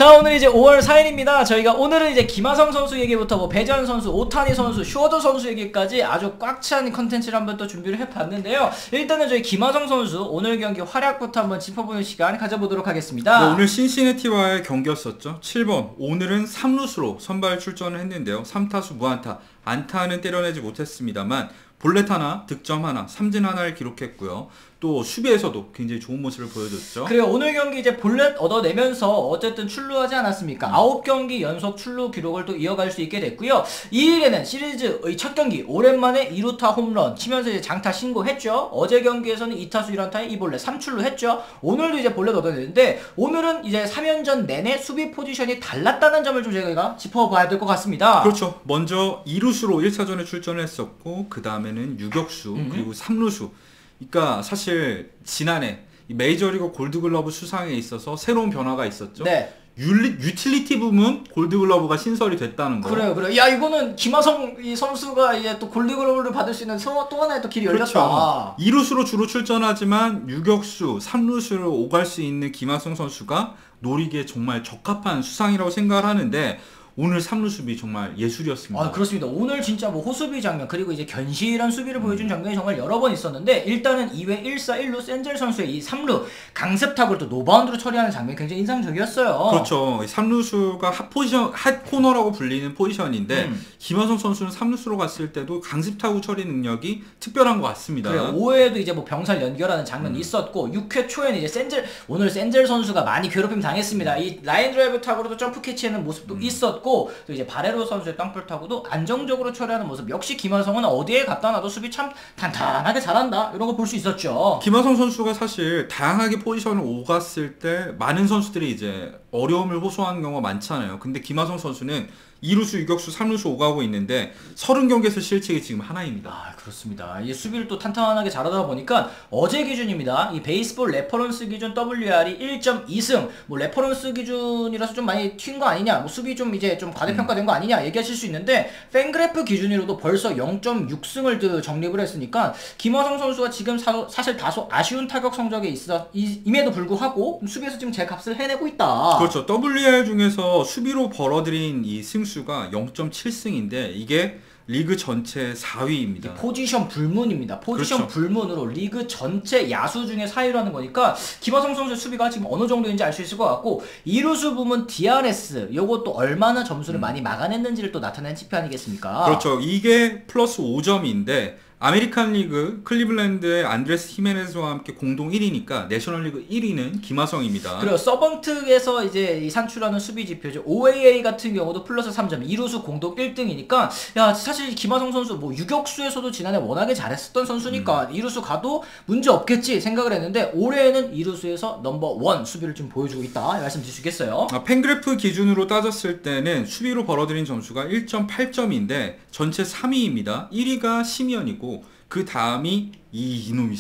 자, 오늘 이제 5월 4일입니다. 저희가 오늘은 이제 김하성 선수 얘기부터 뭐 배재환 선수, 오타니 선수, 슈워더 선수 얘기까지 아주 꽉 찬 컨텐츠를 한번 또 준비를 해봤는데요. 일단은 저희 김하성 선수 오늘 경기 활약부터 한번 짚어보는 시간 가져보도록 하겠습니다. 네, 오늘 신시내티와의 경기였었죠. 7번. 오늘은 3루수로 선발 출전을 했는데요. 3타수 무안타, 안타는 때려내지 못했습니다만 볼넷 하나, 득점 하나, 삼진 하나를 기록했고요. 또 수비에서도 굉장히 좋은 모습을 보여줬죠. 그래요. 오늘 경기 이제 볼넷 얻어내면서 어쨌든 출루하지 않았습니까? 9경기 연속 출루 기록을 또 이어갈 수 있게 됐고요. 2일에는 시리즈의 첫 경기 오랜만에 2루타 홈런 치면서 이제 장타 신고했죠. 어제 경기에서는 2타수 1안타에 2볼넷 3출루 했죠. 오늘도 이제 볼넷 얻어내는데 오늘은 이제 3연전 내내 수비 포지션이 달랐다는 점을 좀 저희가 짚어봐야 될 것 같습니다. 그렇죠. 먼저 2루수로 1사전에 출전을 했었고 그 다음에는 유격수 그리고 3루수. 그러니까 사실 지난해 메이저리그 골드글러브 수상에 있어서 새로운 변화가 있었죠. 네. 유틸리티 부문 골드글러브가 신설이 됐다는 거. 그래요. 야, 이거는 김하성 이 선수가 이제 또 골드글러브를 받을 수 있는 또 하나의 또 길이 열렸다. 그렇죠. 2루수로 주로 출전하지만 유격수, 3루수로 오갈 수 있는 김하성 선수가 노리기에 정말 적합한 수상이라고 생각을 하는데 오늘 3루 수비 정말 예술이었습니다. 아, 그렇습니다. 오늘 진짜 뭐 호수비 장면 그리고 이제 견실한 수비를 보여준 장면이 정말 여러 번 있었는데 일단은 2회 1사 1루 센젤 선수의 이 3루 강습 타구를 또 노바운드로 처리하는 장면이 굉장히 인상적이었어요. 그렇죠. 3루수가 핫 코너라고 불리는 포지션인데 김하성 선수는 3루수로 갔을 때도 강습 타구 처리 능력이 특별한 것 같습니다. 그래요. 5회에도 이제 뭐 병살 연결하는 장면이 있었고 6회 초에는 이제 오늘 센젤 선수가 많이 괴롭힘 당했습니다. 이 라인 드라이브 타구로도 점프 캐치하는 모습도 있었고 또 이제 바레로 선수의 땅볼 타구도 안정적으로 처리하는 모습. 역시 김하성은 어디에 갖다 놔도 수비 참 탄탄하게 잘한다. 이런 거 볼 수 있었죠. 김하성 선수가 사실 다양하게 포지션을 오갔을 때 많은 선수들이 이제 어려움을 호소하는 경우가 많잖아요. 근데 김하성 선수는 2루수, 유격수, 3루수 오가고 있는데 30경기에서 실책이 지금 하나입니다. 아, 그렇습니다. 이 수비를 또 탄탄하게 잘하다 보니까 어제 기준입니다. 이 베이스볼 레퍼런스 기준 WR이 1.2승. 뭐 레퍼런스 기준이라서 좀 많이 튄 거 아니냐, 뭐 수비 좀 이제 좀 과대평가된 거 아니냐 얘기하실 수 있는데 팬그래프 기준으로도 벌써 0.6승을 정립을 했으니까 김하성 선수가 지금 사실 다소 아쉬운 타격 성적에 임에도 불구하고 수비에서 지금 제 값을 해내고 있다. 그렇죠. WR 중에서 수비로 벌어들인 이 승수가 0.7승인데 이게 리그 전체 4위입니다. 포지션 불문입니다. 포지션 그렇죠. 불문으로 리그 전체 야수 중에 4위라는 거니까 김하성 선수의 수비가 지금 어느 정도인지 알 수 있을 것 같고 2루수 부문 DRS 요것도 얼마나 점수를 많이 막아냈는지를 또 나타낸 지표 아니겠습니까? 그렇죠. 이게 플러스 5점인데 아메리칸 리그 클리블랜드의 안드레스 히메네즈와 함께 공동 1위니까 내셔널리그 1위는 김하성입니다. 그리고 서번특에서 이제 이 산출하는 수비 지표죠. OAA 같은 경우도 플러스 3점, 2루수 공동 1등이니까 야, 사실 김하성 선수 뭐 유격수에서도 지난해 워낙에 잘했었던 선수니까 2루수 가도 문제 없겠지 생각을 했는데 올해는 2루수에서 넘버 1 수비를 좀 보여주고 있다 말씀드릴 수 있겠어요. 팬그래프 기준으로 따졌을 때는 수비로 벌어들인 점수가 1.8점인데 전체 3위입니다. 1위가 심의현이고 그 다음이 이놈이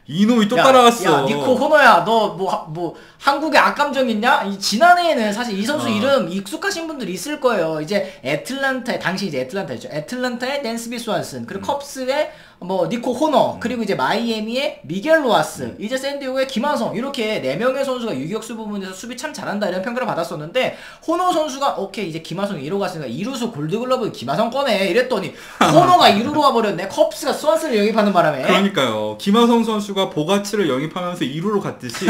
이놈이 또 따라왔어. 야, 니코 호너야, 너 뭐 한국에 악감정 있냐? 지난해에는 사실 이 선수 이름 익숙하신 분들이 있을 거예요. 이제 당시 이제 애틀란타였죠. 애틀란타의 댄스비 스완슨, 그리고 컵스의 뭐 니코 호너, 그리고 이제 마이애미의 미겔 로하스, 이제 샌디에고의 김하성, 이렇게 4명의 선수가 유격수 부분에서 수비 참 잘한다 이런 평가를 받았었는데 호너 선수가 오케이 이제 김하성이 1루 갔으니까 2루수 골드글러브 김하성 꺼내 이랬더니 호너가 2루로 와버렸네. 컵스가 스완슨을 영입하는 바람에. 그러니까요. 김하성 선수가 보가츠를 영입하면서 2루로 갔듯이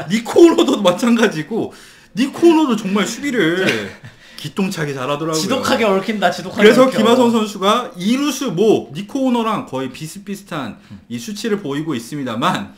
니코노도 마찬가지고 니코노도 정말 수비를 기똥차게 잘하더라고요. 지독하게 얽힌다. 그래서 김하성 선수가 2루수 니코노랑 거의 비슷비슷한 이 수치를 보이고 있습니다만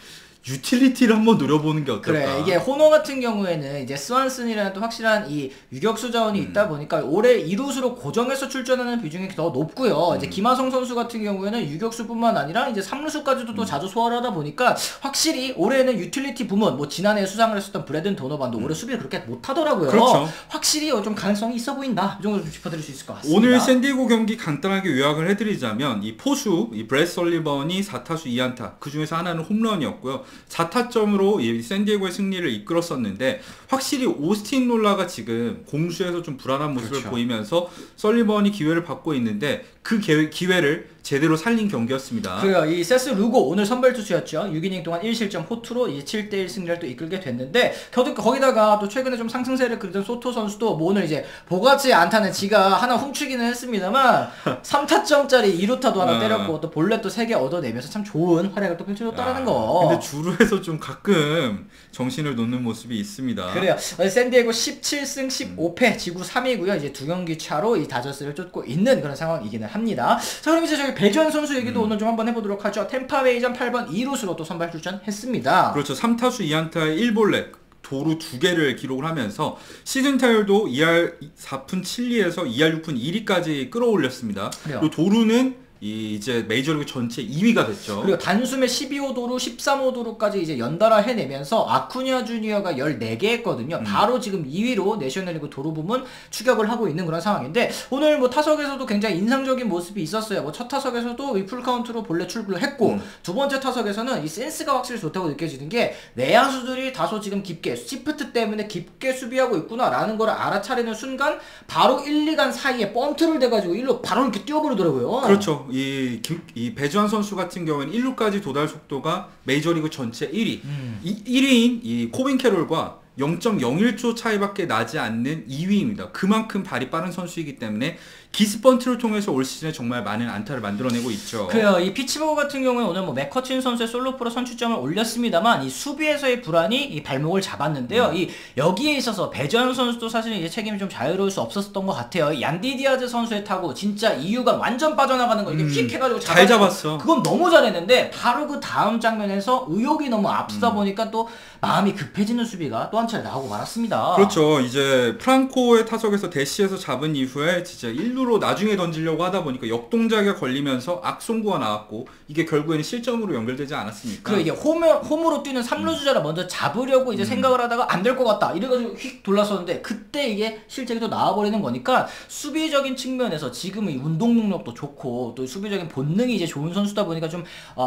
유틸리티를 한번 노려보는 게 어떨까? 그래, 이게 호너 같은 경우에는 이제 스완슨이라는 또 확실한 이 유격수 자원이 있다 보니까 올해 2루수로 고정해서 출전하는 비중이 더 높고요. 이제 김하성 선수 같은 경우에는 유격수뿐만 아니라 이제 3루수까지도 또 자주 소화를 하다 보니까 확실히 올해는 유틸리티 부문, 뭐 지난해 수상을 했었던 브래든 도너반도 올해 수비를 그렇게 못하더라고요. 그렇죠. 확실히 좀 가능성이 있어 보인다. 이 정도 좀 짚어드릴 수 있을 것 같습니다. 오늘 샌디에고 경기 간단하게 요약을 해드리자면 이 포수 브렛 설리번이 4타수 2안타, 그 중에서 하나는 홈런이었고요. 4타점으로 이 샌디에고의 승리를 이끌었었는데 확실히 오스틴 롤라가 지금 공수에서 좀 불안한 모습을 그렇죠. 보이면서 설리번이 기회를 받고 있는데 그 기회를 제대로 살린 경기였습니다. 그래요. 이 세스 루고 오늘 선발 투수였죠. 6이닝 동안 1실점 호투로 이 7대1 승리를 또 이끌게 됐는데 거기다가 또 최근에 좀 상승세를 그리던 소토 선수도 뭐 오늘 이제 보가치 안타는 지가 하나 훔치기는 했습니다만 3타점짜리 2루타도 하나 때렸고 또 볼넷도 3개 얻어내면서 참 좋은 활약을 또 펼쳐줬다라는 거. 근데 주루에서 좀 가끔 정신을 놓는 모습이 있습니다. 그래요. 샌디에고 17승 15패 지구 3위고요. 이제 2경기 차로 이 다저스를 쫓고 있는 그런 상황이기는 합니다. 자, 그럼 이제 저희 배주환 선수 얘기도 오늘 좀 한번 해보도록 하죠. 템파베이전 8번 2루수로 또 선발 출전했습니다. 그렇죠. 3타수 2안타에 1볼넷. 도루 2개를 기록을 하면서 시즌 타율도 2할 4푼 7리에서 2할 6푼 1리까지 끌어올렸습니다. 그래요. 그리고 도루는 이제 메이저리그 전체 2위가 됐죠. 그리고 단숨에 12호도루, 13호도루까지 이제 연달아 해내면서 아쿠냐 주니어가 14개 했거든요. 바로 지금 2위로 내셔널리그 도루 부문 추격을 하고 있는 그런 상황인데 오늘 뭐 타석에서도 굉장히 인상적인 모습이 있었어요. 뭐 첫 타석에서도 이 풀카운트로 본래 출구를 했고 두 번째 타석에서는 이 센스가 확실히 좋다고 느껴지는 게 내야수들이 다소 지금 깊게 시프트 때문에 깊게 수비하고 있구나라는 걸 알아차리는 순간 바로 1, 2간 사이에 번트를 대가지고 1루 바로 이렇게 뛰어버리더라고요. 그렇죠. 이 배주환 선수 같은 경우에는 1루까지 도달 속도가 메이저리그 전체 1위. 1위인 이 코빈 캐롤과 0.01초 차이밖에 나지 않는 2위입니다. 그만큼 발이 빠른 선수이기 때문에 기스번트를 통해서 올 시즌에 정말 많은 안타를 만들어내고 있죠. 그래요. 이 피츠버그 같은 경우에 오늘 뭐 맥커친 선수의 솔로프로 선취점을 올렸습니다만 이 수비에서의 불안이 이 발목을 잡았는데요. 이 여기에 있어서 배주환 선수도 사실 이제 책임이 좀 자유로울 수 없었던 것 같아요. 이 얀디 디아즈 선수의 타구 진짜 이유가 완전 빠져나가는 거 이게 휙 해가지고 잘 잡았어. 그건 너무 잘했는데 바로 그 다음 장면에서 의욕이 너무 앞서다 보니까 또 마음이 급해지는 수비가 또 한 차례 나오고 말았습니다. 그렇죠. 이제 프랑코의 타석에서 대시에서 잡은 이후에 진짜 1루로 나중에 던지려고 하다 보니까 역동작에 걸리면서 악송구가 나왔고 이게 결국에는 실점으로 연결되지 않았습니까? 그래 이게 홈으로 뛰는 3루 주자를 먼저 잡으려고 이제 생각을 하다가 안 될 것 같다 이래가지고 휙 돌았었는데 그때 이게 실책이 또 나와버리는 거니까 수비적인 측면에서 지금 이 운동 능력도 좋고 또 수비적인 본능이 이제 좋은 선수다 보니까 좀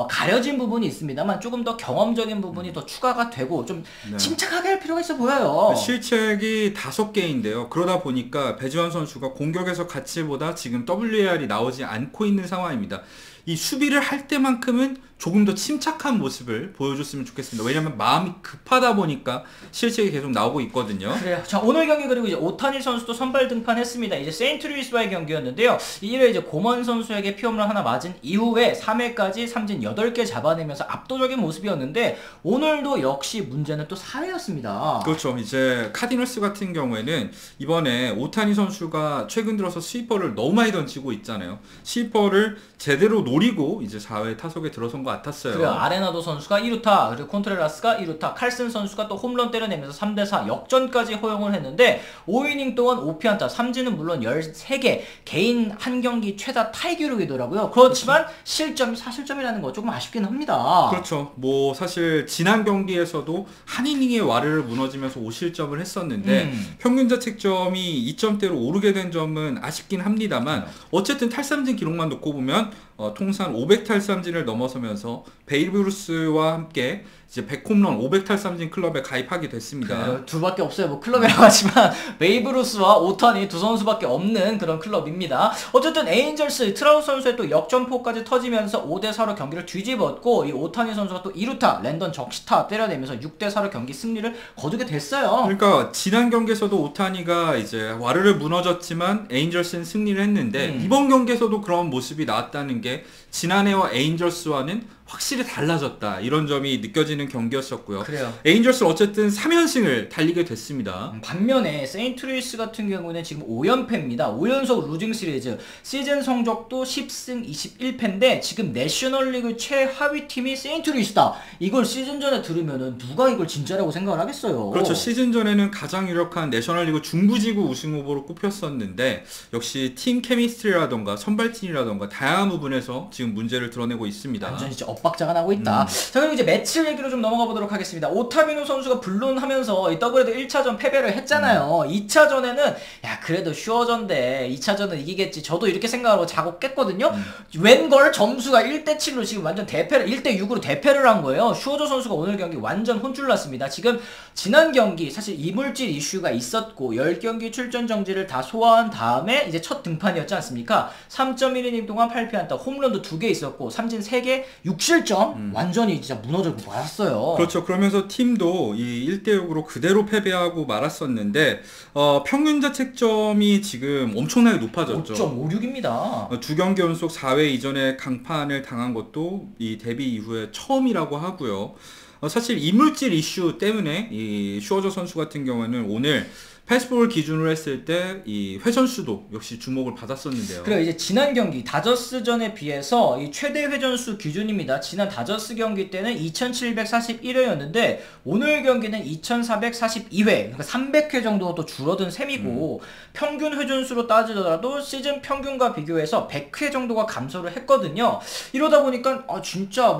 가려진 부분이 있습니다만 조금 더 경험적인 부분이 더 추가가 되고 좀 침착하게 할 필요가 있어 보여요. 실책이 5개인데요. 그러다 보니까 배주환 선수가 공격에서 가치보다 지금 WAR이 나오지 않고 있는 상황입니다. 이 수비를 할 때만큼은 조금 더 침착한 모습을 보여줬으면 좋겠습니다. 왜냐면 마음이 급하다 보니까 실책이 계속 나오고 있거든요. 그래요. 자, 오늘 경기 그리고 이제 오타니 선수도 선발 등판했습니다. 이제 세인트루이스와의 경기였는데요. 1회 이제 고먼 선수에게 피홈런 하나 맞은 이후에 3회까지 삼진 8개 잡아내면서 압도적인 모습이었는데 오늘도 역시 문제는 또 4회였습니다. 그렇죠. 이제 카디널스 같은 경우에는 이번에 오타니 선수가 최근 들어서 스위퍼를 너무 많이 던지고 있잖아요. 스위퍼를 제대로 노리고 이제 4회 타석에 들어선 것 같았어요. 그래요. 아레나도 선수가 2루타, 그리고 콘트레라스가 2루타, 칼슨 선수가 또 홈런 때려내면서 3대4 역전까지 허용을 했는데 5이닝 동안 5피안타, 삼진은 물론 13개, 개인 한 경기 최다 타이 기록이더라고요. 그렇지만 실점이 4실점이라는 거 조금 아쉽긴 합니다. 그렇죠. 뭐 사실 지난 경기에서도 한 이닝에 와르르 무너지면서 5실점을 했었는데 평균 자책점이 2점대로 오르게 된 점은 아쉽긴 합니다만 어쨌든 탈삼진 기록만 놓고 보면 통산 500탈삼진을 넘어서면서 베이브 루스와 함께 이제 100홈런 500탈삼진 클럽에 가입하게 됐습니다. 그래요. 둘밖에 없어요. 뭐 클럽이라고 하지만 베이브 루스와 오타니 두 선수밖에 없는 그런 클럽입니다. 어쨌든 에인절스 트라우스 선수의 또 역전포까지 터지면서 5대4로 경기를 뒤집었고 이 오타니 선수가 또 2루타 랜던 적시타 때려내면서 6대4로 경기 승리를 거두게 됐어요. 그러니까 지난 경기에서도 오타니가 이제 와르르 무너졌지만 에인절스는 승리를 했는데 이번 경기에서도 그런 모습이 나왔다는 게 지난해와 에인절스와는 확실히 달라졌다 이런 점이 느껴지는 경기였었고요. 그래요. 에인절스는 어쨌든 3연승을 달리게 됐습니다. 반면에 세인트루이스 같은 경우는 지금 5연패입니다. 5연속 루징 시리즈 시즌 성적도 10승 21패인데 지금 내셔널리그 최하위 팀이 세인트루이스다. 이걸 시즌 전에 들으면은 누가 이걸 진짜라고 생각을 하겠어요. 그렇죠. 시즌 전에는 가장 유력한 내셔널리그 중부지구 우승 후보로 꼽혔었는데 역시 팀 케미스트리라던가 선발진이라던가 다양한 부분에서 지금 문제를 드러내고 있습니다. 완전 진짜 엇박자가 나고 있다. 자, 그리고 이제 매치 얘기로 좀 넘어가 보도록 하겠습니다. 오타비노 선수가 불론하면서 이 더블헤더 1차전 패배를 했잖아요. 2차전에는 야 그래도 슈어전데 2차전은 이기겠지. 저도 이렇게 생각하고 자고 깼거든요. 웬걸 점수가 1대7로 지금 완전 대패를 1대6으로 대패를 한 거예요. 슈어저 선수가 오늘 경기 완전 혼쭐 났습니다. 지금 지난 경기 사실 이물질 이슈가 있었고 10경기 출전 정지를 다 소화한 다음에 이제 첫 등판이었지 않습니까? 3.1이닝 동안 8피안타, 홈런도 2개 있었고 삼진 3개, 6실점 완전히 진짜 무너지고 말았어요. 그렇죠. 그러면서 팀도 이 1대6으로 그대로 패배하고 말았었는데 평균 자책점이 지금 엄청나게 높아졌죠. 5.56입니다. 두 경기 연속 4회 이전에 강판을 당한 것도 이 데뷔 이후에 처음이라고 하고요. 사실 이물질 이슈 때문에 이 슈어저 선수 같은 경우에는 오늘 패스볼 기준으로 했을 때 이 회전수도 역시 주목을 받았었는데요. 그래요. 이제 지난 경기 다저스전에 비해서 이 최대 회전수 기준입니다. 지난 다저스 경기 때는 2741회였는데 오늘 경기는 2442회, 그러니까 300회 정도 또 줄어든 셈이고 평균 회전수로 따지더라도 시즌 평균과 비교해서 100회 정도가 감소를 했거든요. 이러다 보니까 진짜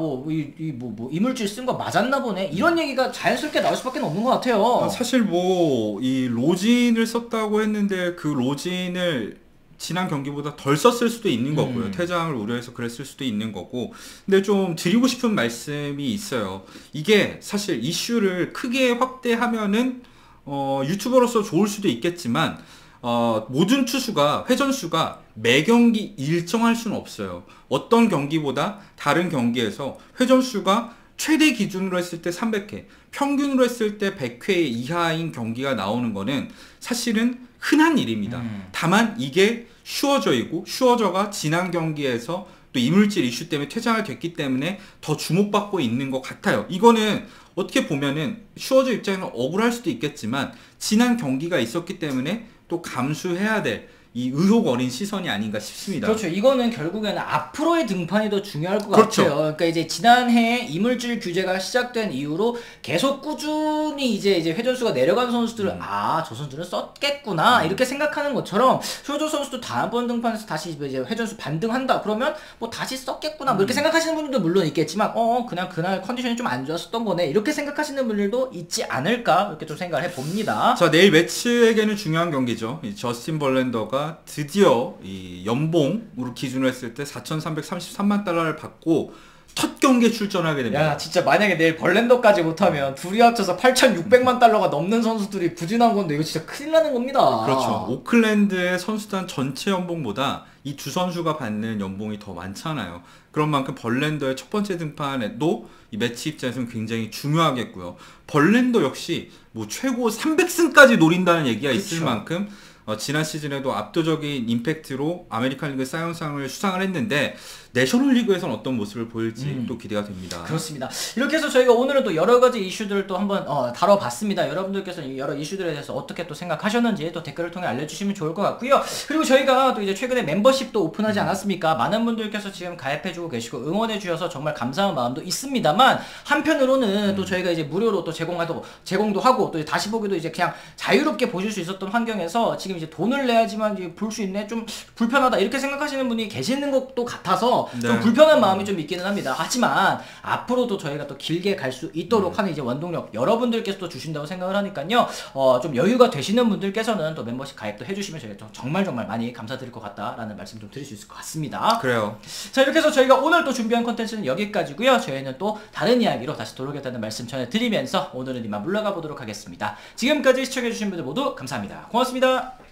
이물질 쓴 거 맞았나 보네. 이런 얘기가 자연스럽게 나올 수밖에 없는 것 같아요. 사실 이 로진을 썼다고 했는데 그 로진을 지난 경기보다 덜 썼을 수도 있는 거고요. 퇴장을 우려해서 그랬을 수도 있는 거고. 근데 좀 드리고 싶은 말씀이 있어요. 이게 사실 이슈를 크게 확대하면은 유튜버로서 좋을 수도 있겠지만 모든 투수가 회전수가 매 경기 일정할 수는 없어요. 어떤 경기보다 다른 경기에서 회전수가 최대 기준으로 했을 때 300회, 평균으로 했을 때 100회 이하인 경기가 나오는 거는 사실은 흔한 일입니다. 다만 이게 슈어저이고 슈어저가 지난 경기에서 또 이물질 이슈 때문에 퇴장을 됐기 때문에 더 주목받고 있는 것 같아요. 이거는 어떻게 보면은 슈어저 입장에는 억울할 수도 있겠지만 지난 경기가 있었기 때문에 또 감수해야 될 이 의혹 어린 시선이 아닌가 싶습니다. 그렇죠. 이거는 결국에는 앞으로의 등판이 더 중요할 것 그렇죠. 같아요. 그러니까 이제 지난해 이물질 규제가 시작된 이후로 계속 꾸준히 이제 회전수가 내려간 선수들은 저 선수는 썼겠구나 이렇게 생각하는 것처럼 슈어저 선수도 다음번 등판에서 다시 이제 회전수 반등한다 그러면 뭐 다시 썼겠구나 이렇게 생각하시는 분들도 물론 있겠지만 그냥 그날 컨디션이 좀 안 좋았었던 거네 이렇게 생각하시는 분들도 있지 않을까 이렇게 좀 생각을 해봅니다. 자, 내일 매치에게는 중요한 경기죠. 이 저스틴 벌랜더가 드디어 이 연봉으로 기준으로 했을 때 4,333만 달러를 받고 첫 경기에 출전하게 됩니다. 야 진짜 만약에 내일 벌랜더까지 못하면 둘이 합쳐서 8,600만 달러가 넘는 선수들이 부진한 건데 이거 진짜 큰일 나는 겁니다. 그렇죠. 오클랜드의 선수단 전체 연봉보다 이 두 선수가 받는 연봉이 더 많잖아요. 그런 만큼 벌랜더의 첫 번째 등판에도 이 매치 입장에서는 굉장히 중요하겠고요. 벌랜더 역시 뭐 최고 300승까지 노린다는 얘기가 있을 만큼 지난 시즌에도 압도적인 임팩트로 아메리칸 리그 사이언상을 수상을 했는데 내셔널리그에서는 어떤 모습을 보일지 또 기대가 됩니다. 그렇습니다. 이렇게 해서 저희가 오늘은 또 여러 가지 이슈들을 또 한번 다뤄봤습니다. 여러분들께서 여러 이슈들에 대해서 어떻게 또 생각하셨는지 또 댓글을 통해 알려주시면 좋을 것 같고요. 그리고 저희가 또 이제 최근에 membership도 오픈하지 않았습니까? 많은 분들께서 지금 가입해주고 계시고 응원해주셔서 정말 감사한 마음도 있습니다만 한편으로는 또 저희가 이제 무료로 또 제공도 하고 또 다시 보기도 이제 그냥 자유롭게 보실 수 있었던 환경에서 지금 이제 돈을 내야지만 볼 수 있네 좀 불편하다 이렇게 생각하시는 분이 계시는 것도 같아서 좀 불편한 마음이 좀 있기는 합니다. 하지만 앞으로도 저희가 또 길게 갈 수 있도록 하는 이제 원동력 여러분들께서 또 주신다고 생각을 하니까요. 좀 여유가 되시는 분들께서는 또 멤버십 가입도 해주시면 저희가 정말 많이 감사드릴 것 같다라는 말씀 좀 드릴 수 있을 것 같습니다. 그래요. 자 이렇게 해서 저희가 오늘 또 준비한 콘텐츠는 여기까지고요. 저희는 또 다른 이야기로 다시 돌아오겠다는 말씀 전해드리면서 오늘은 이만 물러가 보도록 하겠습니다. 지금까지 시청해주신 분들 모두 감사합니다. 고맙습니다.